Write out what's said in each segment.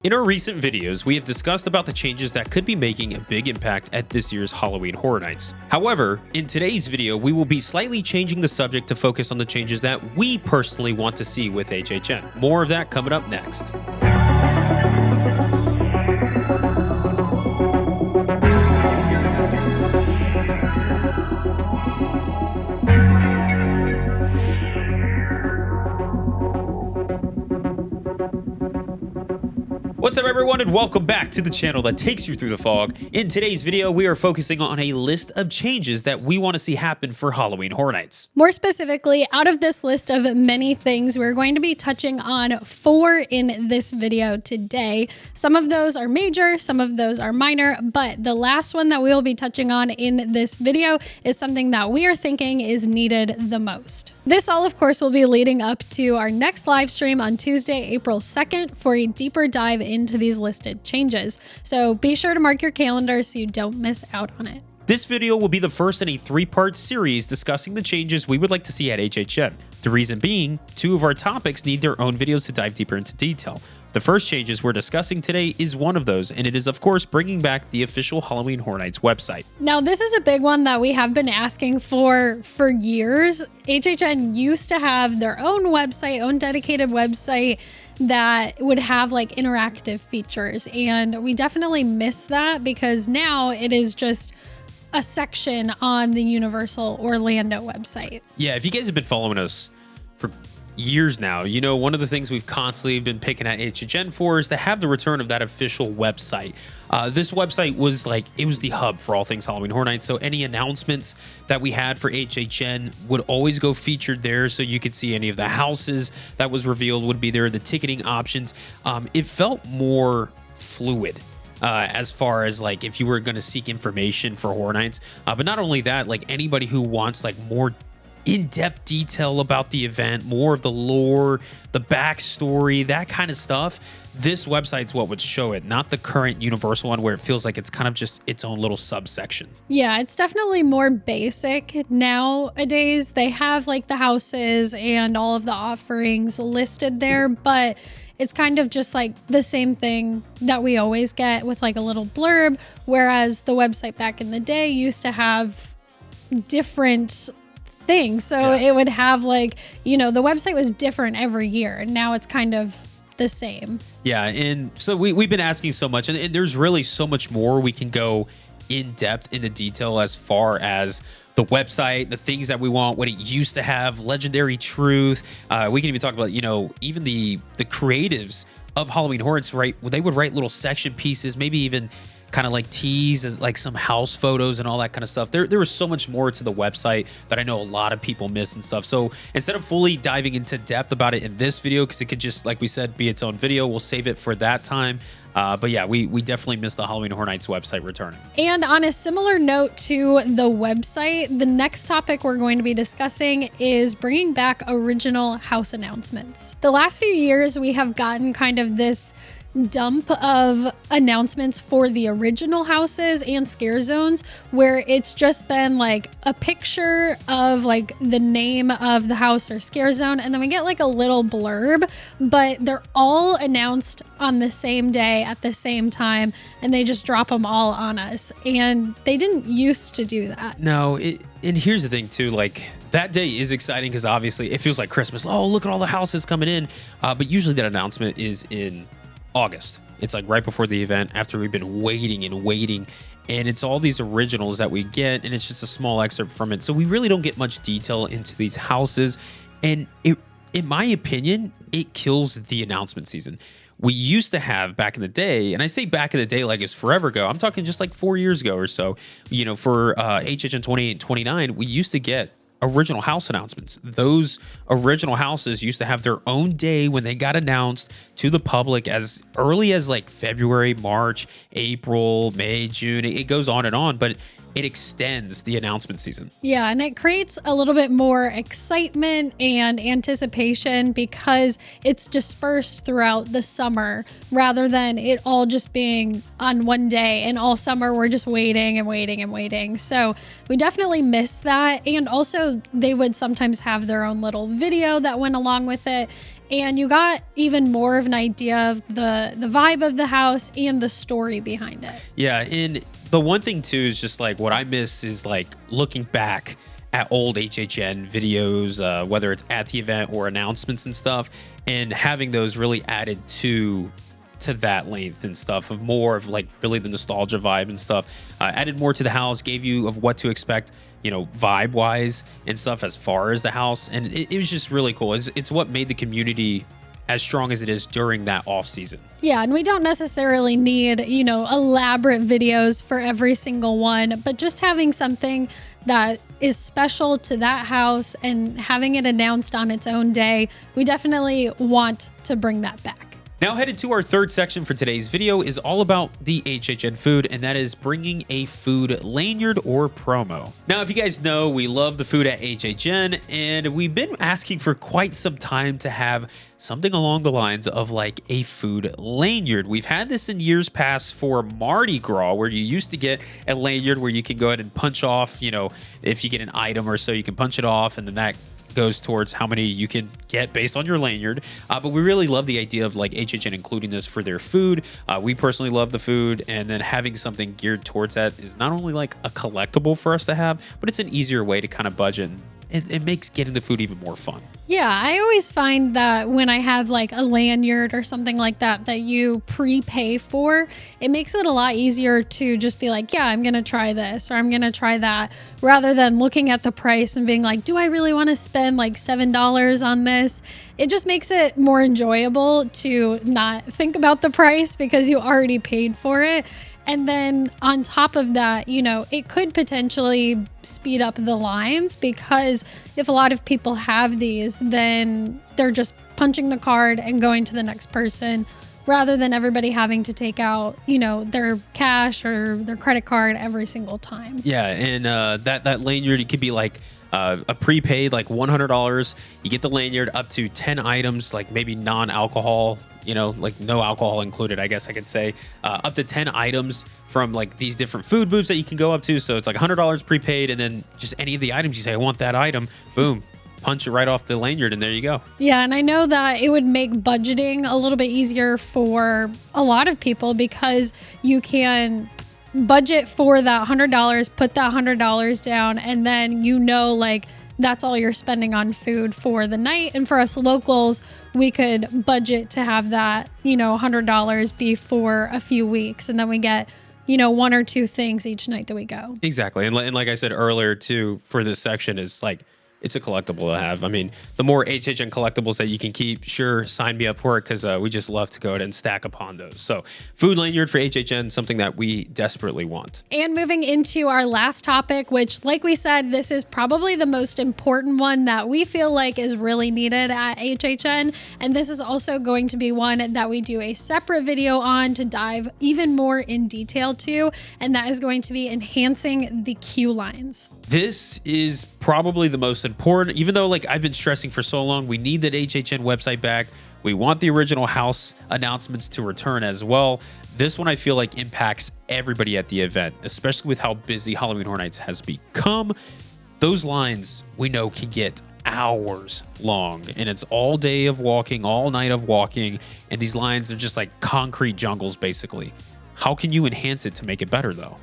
In our recent videos, we have discussed about the changes that could be making a big impact at this year's Halloween Horror Nights. However, in today's video, we will be slightly changing the subject to focus on the changes that we personally want to see with HHN. More of that coming up next. What's up everyone, and welcome back to the channel that takes you through the fog. In today's video, we are focusing on a list of changes that we want to see happen for Halloween Horror Nights. More specifically, out of this list of many things, we're going to be touching on 4 in this video today. Some of those are major, some of those are minor, but the last one that we will be touching on in this video is something that we are thinking is needed the most. This all, of course, will be leading up to our next live stream on Tuesday, April 2nd for a deeper dive into these listed changes. So be sure to mark your calendar so you don't miss out on it. This video will be the first in a 3-part series discussing the changes we would like to see at HHN. The reason being, 2 of our topics need their own videos to dive deeper into detail. The first changes we're discussing today is one of those, and it is of course bringing back the official Halloween Horror Nights website. Now this is a big one that we have been asking for years. HHN used to have their own website, own dedicated website that would have like interactive features, and we definitely miss that because now it is just a section on the Universal Orlando website. Yeah, if you guys have been following us for years now, you know one of the things we've constantly been picking at HHN for is to have the return of that official website. This website was it was the hub for all things Halloween Horror Nights, so any announcements that we had for HHN would always go featured there, so you could see any of the houses that was revealed would be there, the ticketing options. It felt more fluid. As far as if you were going to seek information for Horror Nights, but not only that, anybody who wants more in-depth detail about the event, more of the lore, the backstory, that kind of stuff, this website's what would show it, not the current Universal one where it feels like it's kind of just its own little subsection. Yeah, it's definitely more basic nowadays. They have the houses and all of the offerings listed there, but it's kind of just the same thing that we always get with a little blurb, whereas the website back in the day used to have different things. So yeah, it would have the website was different every year, and now it's kind of the same. Yeah, and so we've been asking so much, and there's really so much more we can go in depth into detail as far as the website, the things that we want, what it used to have, legendary truth. We can even talk about, even the creatives of Halloween Horrors, right? They would write little section pieces, maybe even kind of tease and some house photos and all that kind of stuff. There was so much more to the website that I know a lot of people miss and stuff. So instead of fully diving into depth about it in this video, because it could just, like we said, be its own video, we'll save it for that time. But yeah, we definitely missed the Halloween Horror Nights website returning. And on a similar note to the website, the next topic we're going to be discussing is bringing back original house announcements. The last few years, we have gotten kind of this dump of announcements for the original houses and scare zones where it's just been a picture of the name of the house or scare zone, and then we get a little blurb, but they're all announced on the same day at the same time, and they just drop them all on us, and they didn't used to do that. No, and here's the thing too, that day is exciting because obviously it feels like Christmas. Oh, look at all the houses coming in, but usually that announcement is in August. It's right before the event, after we've been waiting and waiting, and it's all these originals that we get, and it's just a small excerpt from it. So we really don't get much detail into these houses, and in my opinion, it kills the announcement season. We used to have back in the day, and I say back in the day it's forever ago, I'm talking just 4 years ago or so, for HHN 28 and 29, we used to get original house announcements. Those original houses used to have their own day when they got announced to the public as early as February, March, April, May, June. It goes on, but it extends the announcement season. Yeah, and it creates a little bit more excitement and anticipation because it's dispersed throughout the summer rather than it all just being on one day, and all summer we're just waiting and waiting and waiting. So we definitely miss that. And also they would sometimes have their own little video that went along with it. and you got even more of an idea of the vibe of the house and the story behind it. Yeah, and the one thing too is just like what I miss is like looking back at old HHN videos, whether it's at the event or announcements and stuff, and having those really added to that length and stuff of more of like really the nostalgia vibe and stuff. Added more to the house, gave you of what to expect, you know, vibe wise and stuff as far as the house, and it was just really cool. It's what made the community as strong as it is during that off season. Yeah, and we don't necessarily need, you know, elaborate videos for every single one, but just having something that is special to that house and having it announced on its own day, we definitely want to bring that back. Now headed to our third section for today's video is all about the HHN food, and that is bringing a food lanyard or promo. Now, if you guys know, we love the food at HHN, and we've been asking for quite some time to have something along the lines of like a food lanyard. We've had this in years past for Mardi Gras, where you used to get a lanyard where you can go ahead and punch off, you know, if you get an item or so, you can punch it off, and then that goes towards how many you can get based on your lanyard. But we really love the idea of like HHN including this for their food. We personally love the food, and then having something geared towards that is not only like a collectible for us to have, but it's an easier way to kind of budget. It makes getting the food even more fun. Yeah, I always find that when I have like a lanyard or something like that you prepay for, it makes it a lot easier to just be like, yeah, I'm going to try this or I'm going to try that, rather than looking at the price and being like, do I really want to spend like $7 on this? It just makes it more enjoyable to not think about the price because you already paid for it. And then on top of that, you know, it could potentially speed up the lines, because if a lot of people have these, then they're just punching the card and going to the next person, rather than everybody having to take out, you know, their cash or their credit card every single time. Yeah, and that lanyard, it could be like a prepaid, like $100. You get the lanyard up to 10 items, like maybe non-alcohol, you know, like no alcohol included, I guess I could say, up to 10 items from like these different food booths that you can go up to. So it's like $100 prepaid, and then just any of the items you say, I want that item, boom, punch it right off the lanyard, and there you go. Yeah, and I know that it would make budgeting a little bit easier for a lot of people, because you can budget for that $100, put that $100 down, and then you know, like, that's all you're spending on food for the night. And for us locals, we could budget to have that, you know, $100 be for a few weeks, and then we get, you know, one or two things each night that we go. Exactly. And like I said earlier too, for this section is like, it's a collectible to have. I mean, the more HHN collectibles that you can keep, sure, sign me up for it, because we just love to go ahead and stack upon those. So food lanyard for HHN, something that we desperately want. And moving into our last topic, which, like we said, this is probably the most important one that we feel like is really needed at HHN. And this is also going to be one that we do a separate video on to dive even more in detail to. And that is going to be enhancing the queue lines. This is probably the most important, even though like I've been stressing for so long, we need that HHN website back. We want the original house announcements to return as well. This one I feel like impacts everybody at the event, especially with how busy Halloween Horror Nights has become. Those lines we know can get hours long, and it's all day of walking, all night of walking, and these lines are just like concrete jungles basically. How can you enhance it to make it better though?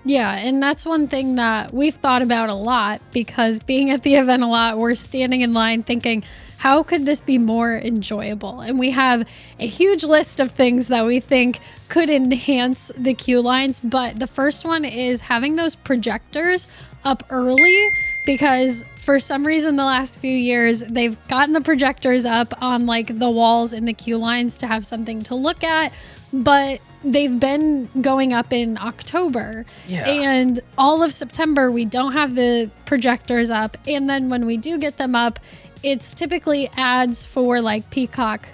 Yeah, and that's one thing that we've thought about a lot, because being at the event a lot, we're standing in line thinking, how could this be more enjoyable? And we have a huge list of things that we think could enhance the queue lines. But the first one is having those projectors up early, because for some reason the last few years they've gotten the projectors up on like the walls in the queue lines to have something to look at, but they've been going up in October. Yeah. And all of September we don't have the projectors up, and then when we do get them up, it's typically ads for like Peacock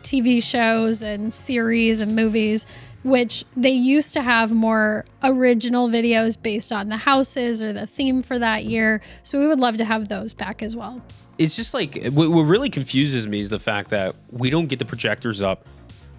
TV shows and series and movies, which they used to have more original videos based on the houses or the theme for that year. So we would love to have those back as well. It's just like, what really confuses me is the fact that we don't get the projectors up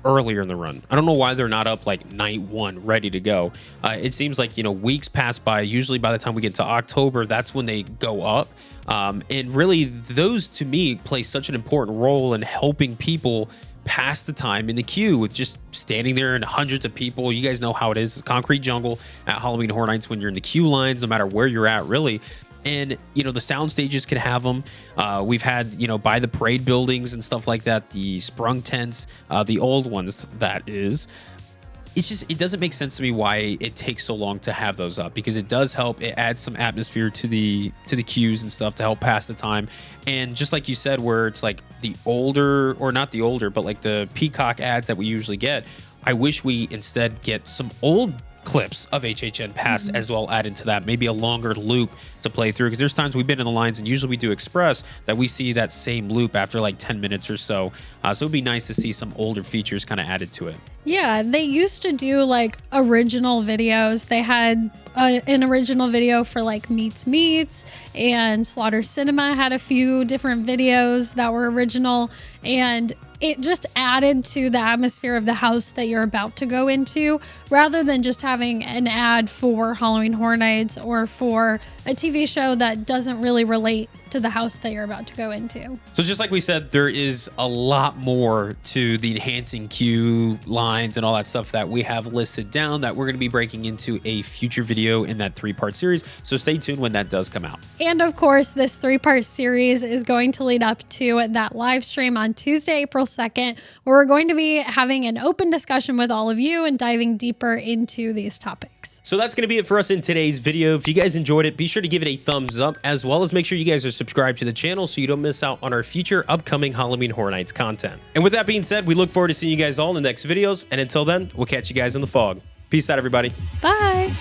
earlier in the run. I don't know why they're not up like night one, ready to go. It seems like, weeks pass by. Usually by the time we get to October, that's when they go up. And really, those to me play such an important role in helping people pass the time in the queue with just standing there and hundreds of people. You guys know how it is. It's concrete jungle at Halloween Horror Nights when you're in the queue lines, no matter where you're at, really. And, the sound stages can have them. We've had, by the parade buildings and stuff like that, the sprung tents, the old ones, that is. It doesn't make sense to me why it takes so long to have those up, because it does help. It adds some atmosphere to the queues and stuff to help pass the time. And just like you said, where it's like the older, or not the older, but like the Peacock ads that we usually get, I wish we instead get some old clips of HHN Pass as well added to that, maybe a longer loop to play through, because there's times we've been in the lines, and usually we do Express, that we see that same loop after like 10 minutes or so. So it'd be nice to see some older features kind of added to it. Yeah, they used to do like original videos. They had an original video for like Meets, and Slaughter Cinema had a few different videos that were original, and it just added to the atmosphere of the house that you're about to go into, rather than just having an ad for Halloween Horror Nights or for a TV show that doesn't really relate to the house that you're about to go into. So just like we said, there is a lot more to the enhancing queue lines and all that stuff that we have listed down that we're going to be breaking into a future video in that 3-part series. So stay tuned when that does come out. And of course, this 3-part series is going to lead up to that live stream on Tuesday, April 2nd, where we're going to be having an open discussion with all of you and diving deeper into these topics. So that's going to be it for us in today's video. If you guys enjoyed it, be sure to give it a thumbs up, as well as make sure you guys are subscribed to the channel so you don't miss out on our future upcoming Halloween Horror Nights content. And with that being said, we look forward to seeing you guys all in the next videos. And until then, we'll catch you guys in the fog. Peace out, everybody. Bye.